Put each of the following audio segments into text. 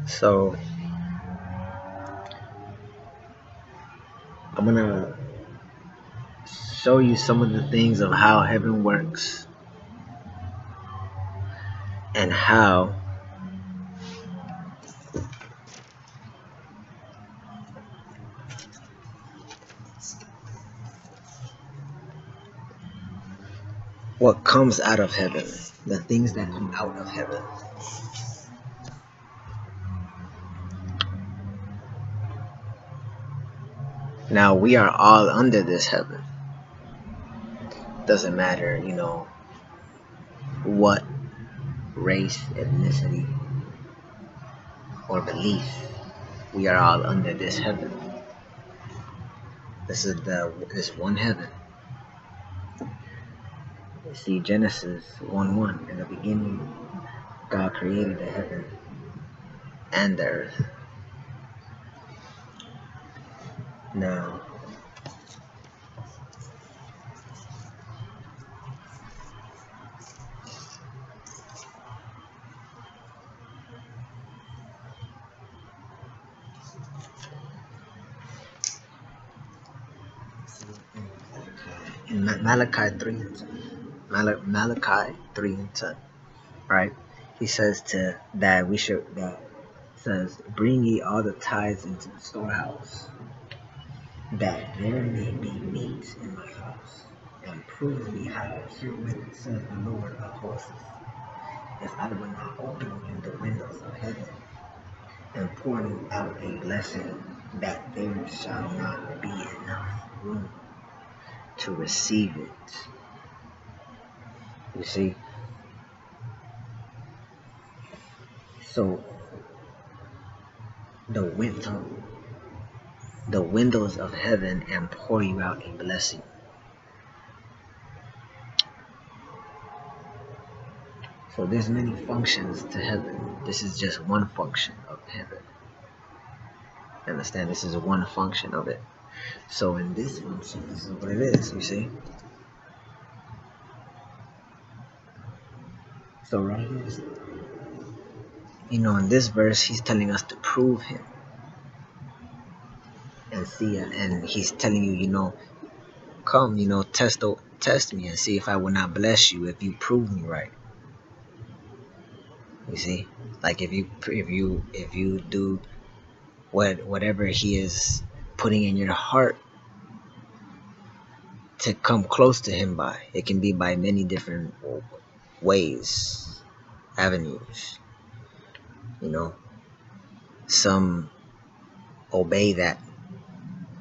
So I'm gonna show you some of the things of how heaven works and how what comes out of heaven, the things that come out of heaven. Now we are all under this heaven. Doesn't matter, what race, ethnicity, or belief. We are all under this heaven. This one heaven. You see Genesis 1:1. In the beginning, God created the heaven and the earth. Now, in Malachi 3:10, right? He says that says, "Bring ye all the tithes into the storehouse, that there may be meat in my house, and prove me how herewith says the Lord of hosts, if I will not open in the windows of heaven and pour you out a blessing, that there shall not be enough room to receive it." You see? So the windows of heaven and pour you out a blessing. So there's many functions to heaven. This is just one function of heaven. Understand? This is one function of it. So in this function, this is what it is, you see? So right here, in this verse, he's telling us to prove him and see, and he's telling you, come, test me and see if I will not bless you if you prove me right. You see, like if you do whatever he is putting in your heart to come close to him by. It can be by many different ways, avenues. Some obey that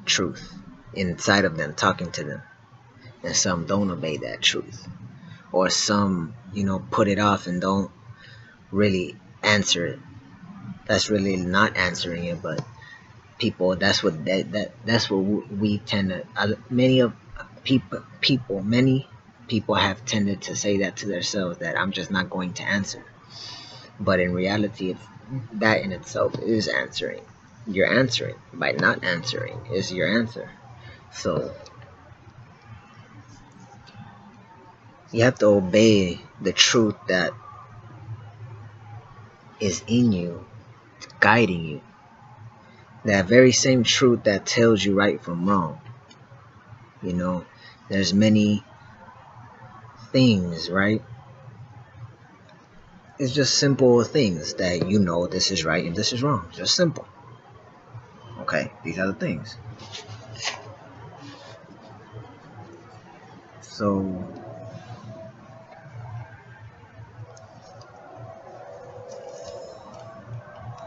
truth inside of them, talking to them, and some don't obey that truth, or some put it off and don't really answer it. That's really not answering it, but people, that's what we tend to, many people have tended to say that to themselves, that I'm just not going to answer. But in reality, that in itself is answering. You're answering. By not answering is your answer. So you have to obey the truth that is in you, guiding you. That very same truth that tells you right from wrong. There's many things, right? It's just simple things that this is right and this is wrong. Just simple. Okay, these are the things. So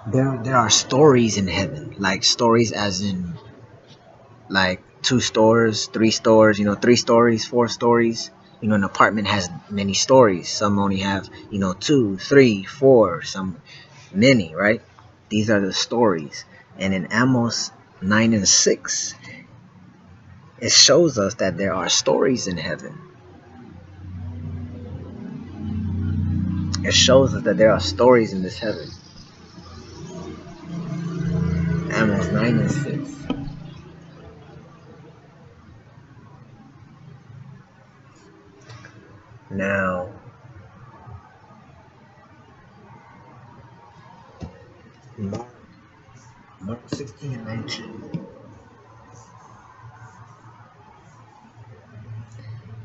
there are stories in heaven, like stories as in like 2 stores, 3 stores, 3 stories, 4 stories. An apartment has many stories. Some only have 2, 3, 4, some many, right? These are the stories. And in Amos 9:6, it shows us that there are stories in heaven. It shows us that there are stories in this heaven. Amos 9:6. Now, Mark, Mark 16 and 19.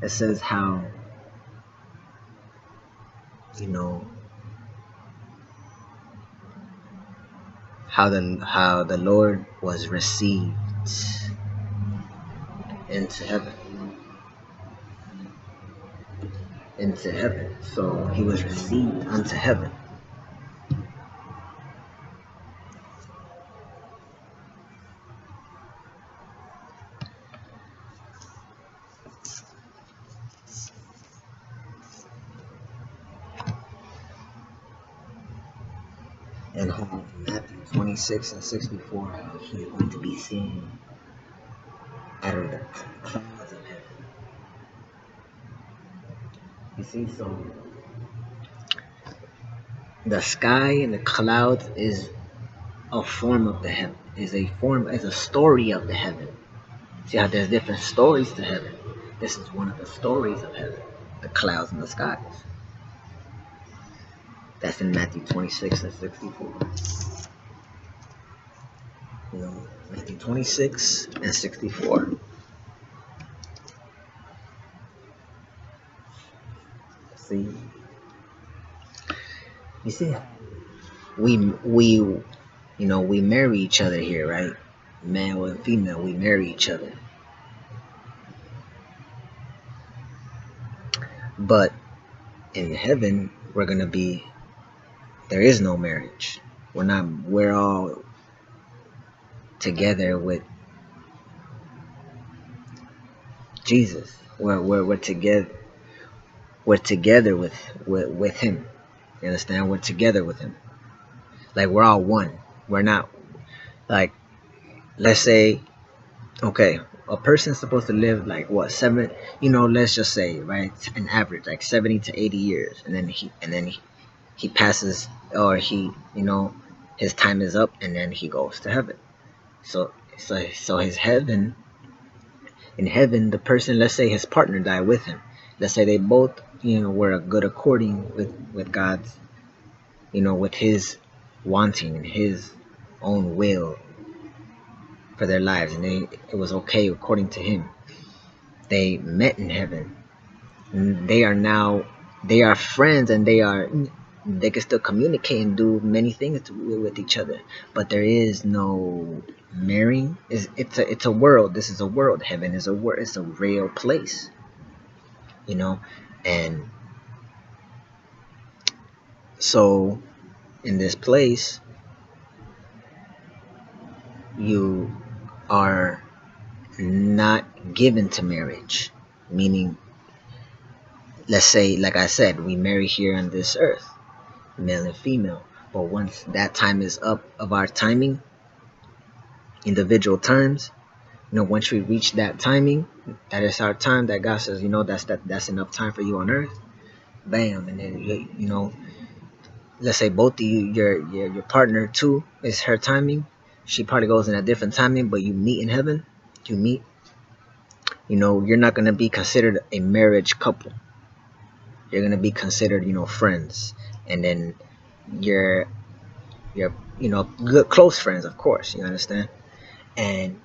It says how, you know, how the Lord was received into heaven. Into heaven. So he was received unto heaven. And how Matthew 26 and 64, how he is going to be seen out of the clouds of heaven. You see, so the sky and the clouds is a form of the heaven, is a story of the heaven. See how there's different stories to heaven. This is one of the stories of heaven, the clouds and the skies. That's in Matthew 26 and 64. You know, Matthew 26 and 64. See, you see, we marry each other here, right? Male and female, we marry each other. But in heaven, there is no marriage. We're all together with Jesus. We're together. We're together with Him. You understand? We're together with Him. Like we're all one. We're not like, let's say, okay, a person's supposed to live like what, seven? Let's just say, right, an average like 70 to 80 years, and then he passes, or his time is up, and then he goes to heaven. So his heaven. In heaven, the person, let's say his partner died with him. Let's say they both, were good according with God's, with His wanting and His own will for their lives, and it was okay according to Him. They met in heaven. And they are friends, and they can still communicate and do many things with each other, but there is no marrying. It's a world. This is a world. Heaven is a world. It's a real place, and so in this place you are not given to marriage, meaning, let's say, like I said, we marry here on this earth, male and female, but once that time is up of our timing, individual times, once we reach that timing, that is our time, that God says, that's enough time for you on earth, bam. And then let's say both of you, your partner too, is her timing, she probably goes in a different timing, but you meet in heaven. You meet, you're not going to be considered a marriage couple. You're going to be considered, friends, and then you're good close friends, of course, you understand. And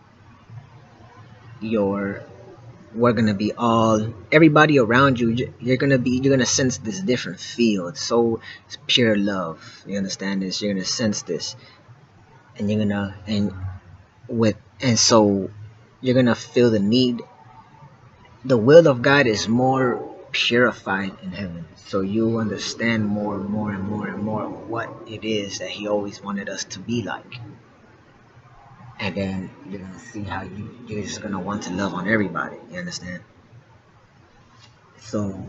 we're gonna be everybody around you. You're gonna sense this different feel. It's pure love. You understand this? You're gonna sense this, and so you're gonna feel the need. The will of God is more purified in heaven, so you understand more and more and more and more what it is that He always wanted us to be like. And then you're gonna see how you're just gonna want to love on everybody. You understand? So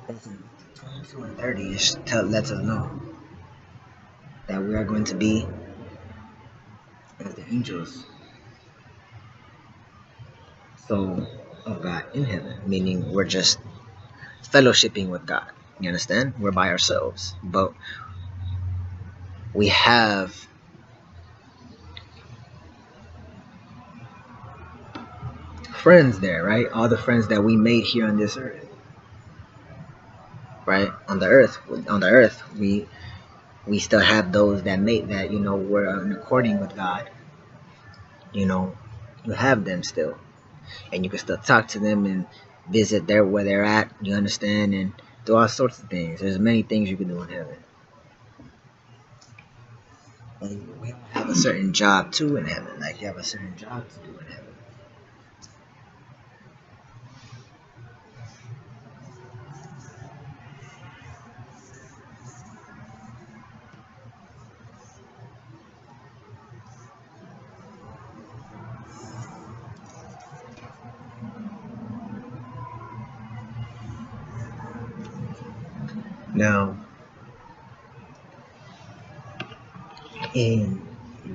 listen, 22 and 30 lets us know that we are going to be as the angels, so of God in heaven, meaning we're just fellowshipping with God. You understand? We're by ourselves, but we have friends there, right? All the friends that we made here on this earth, right? On the earth, we still have those that made that, were in according with God. You know, you have them still, and you can still talk to them and visit there where they're at. You understand, and do all sorts of things. There's many things you can do in heaven. And we don't have a certain job too in heaven. Like you have a certain job to do in heaven. Now, in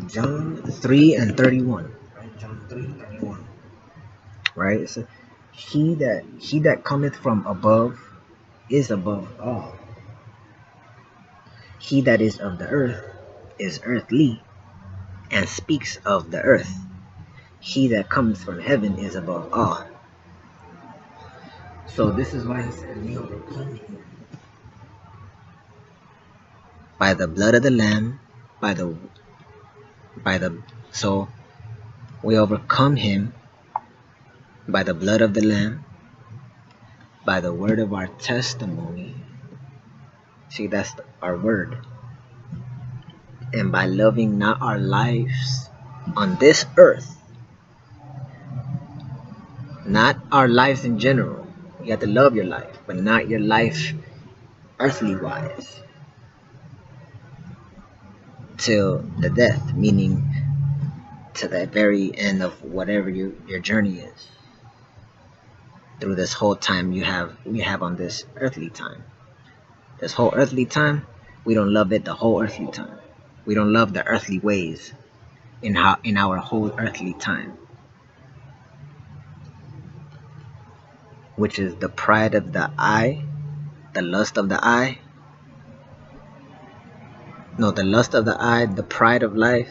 John 3 and 31, right? John 3:31, right? It says, he that cometh from above is above all. He that is of the earth is earthly, and speaks of the earth. He that comes from heaven is above all. So this is why he said we overcome him by the blood of the lamb, by the by the so we overcome him by the blood of the lamb, by the word of our testimony. See, that's our word. And by loving not our lives on this earth, not our lives in general. You have to love your life, but not your life earthly wise, till the death, meaning to the very end of whatever your journey is. Through this whole time we have on this earthly time. This whole earthly time, we don't love it the whole earthly time. We don't love the earthly ways in our whole earthly time, which is the pride of the eye, the lust of the eye. No, the lust of the eye, the pride of life,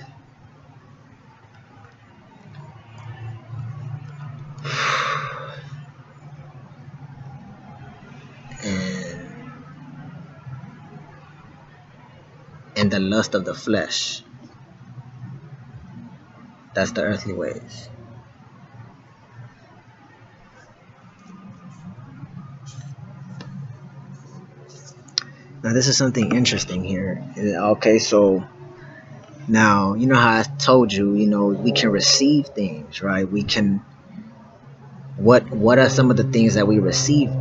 and the lust of the flesh. That's the earthly ways. Now this is something interesting here. Okay, so now you know how I told you, we can receive things, right? We can. What are some of the things that we receive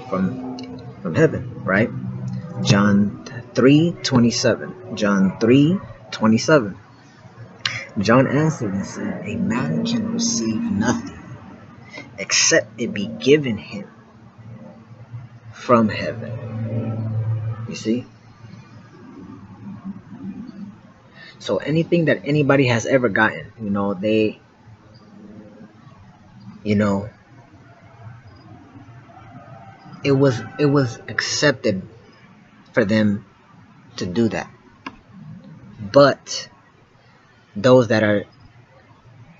from heaven, right? John 3:27. John 3:27. John answered and said, "A man can receive nothing except it be given him from heaven." You see? So anything that anybody has ever gotten, you know, it was accepted for them to do that. But those that are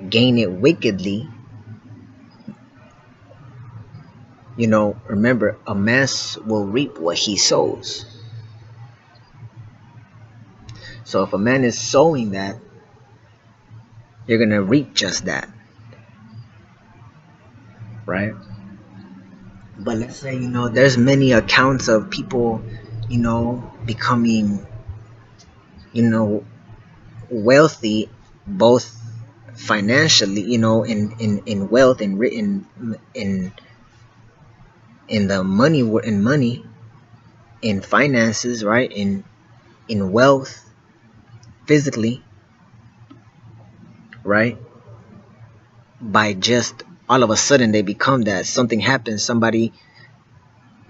gain it wickedly, remember, a man will reap what he sows. So if a man is sowing that, you're gonna reap just that, right? But let's say, there's many accounts of people, becoming, wealthy, both financially, in wealth and written in the money, in finances, right? In wealth, physically, right? By just all of a sudden they become that. Something happens, somebody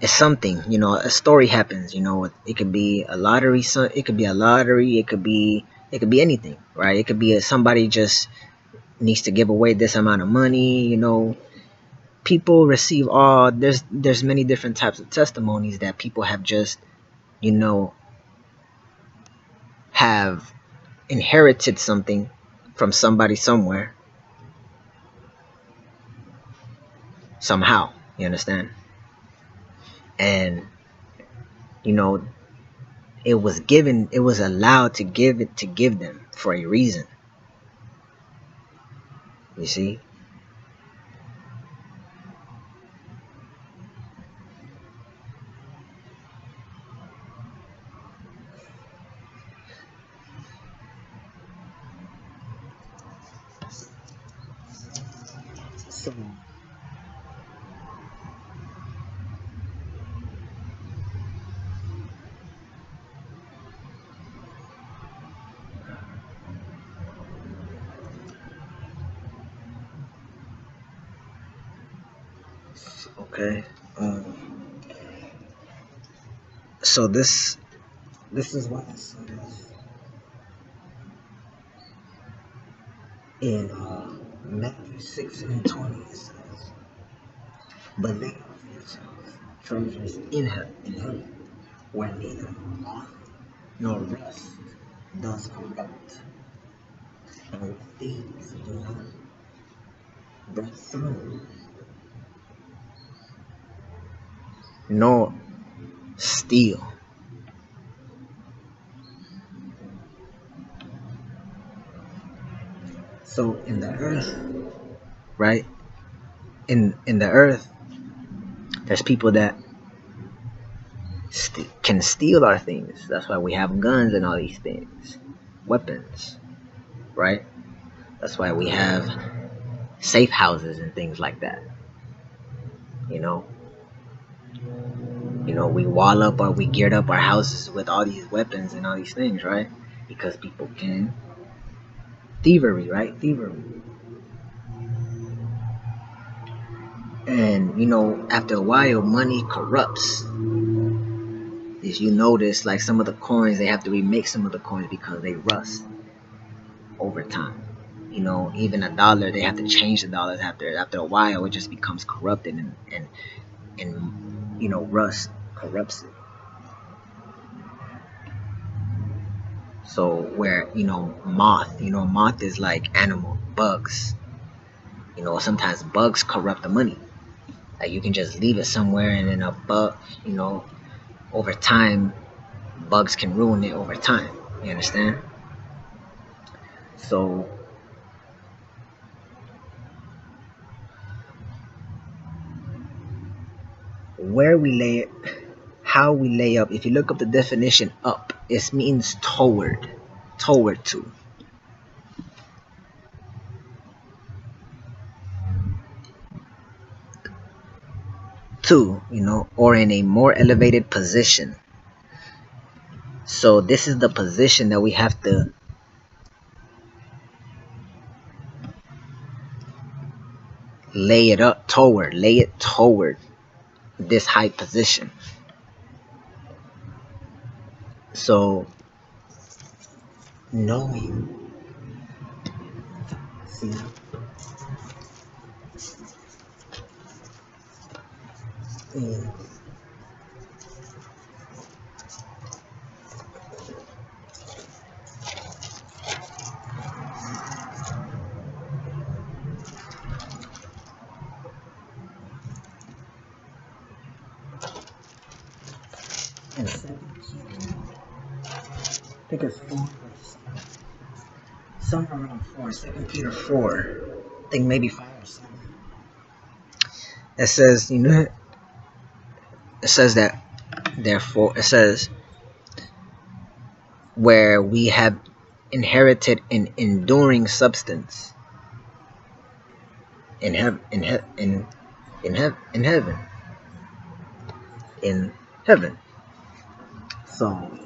is something, a story happens, it could be a lottery, it could be a lottery, it could be anything, right? It could be somebody just needs to give away this amount of money, people receive all. There's many different types of testimonies that people have just, have inherited something from somebody somewhere, somehow. You understand? And you know, it was allowed to give them for a reason. You see? So, okay. So this is what it says in Matthew 6:20. It says, "But lay up for yourselves treasures in heaven, where neither moth nor rust does corrupt, and where thieves do not break through nor steal." So in the earth, right? In the earth, there's people that can steal our things. That's why we have guns and all these things, weapons, right? That's why we have safe houses and things like that. You know, we wall up or we geared up our houses with all these weapons and all these things, right? Because people can thievery, right? Thievery. And after a while, money corrupts. As you notice, like some of the coins, they have to remake some of the coins because they rust over time. Even a dollar, they have to change the dollars after a while. It just becomes corrupted and rust corrupts it. So where moth is like animal bugs. Sometimes bugs corrupt the money. Like you can just leave it somewhere and then a bug, over time, bugs can ruin it over time. You understand? So where we lay it, how we lay up. If you look up the definition, up, it means toward to, or in a more elevated position. So this is the position that we have to lay it toward this high position. So knowing, see, in in Second Peter, I think it's 4, somewhere around 4, 2 Peter 4, I think maybe 5 or 7. It says, it says that, therefore, it says, where we have inherited an enduring substance in heaven, in heaven, in heaven. So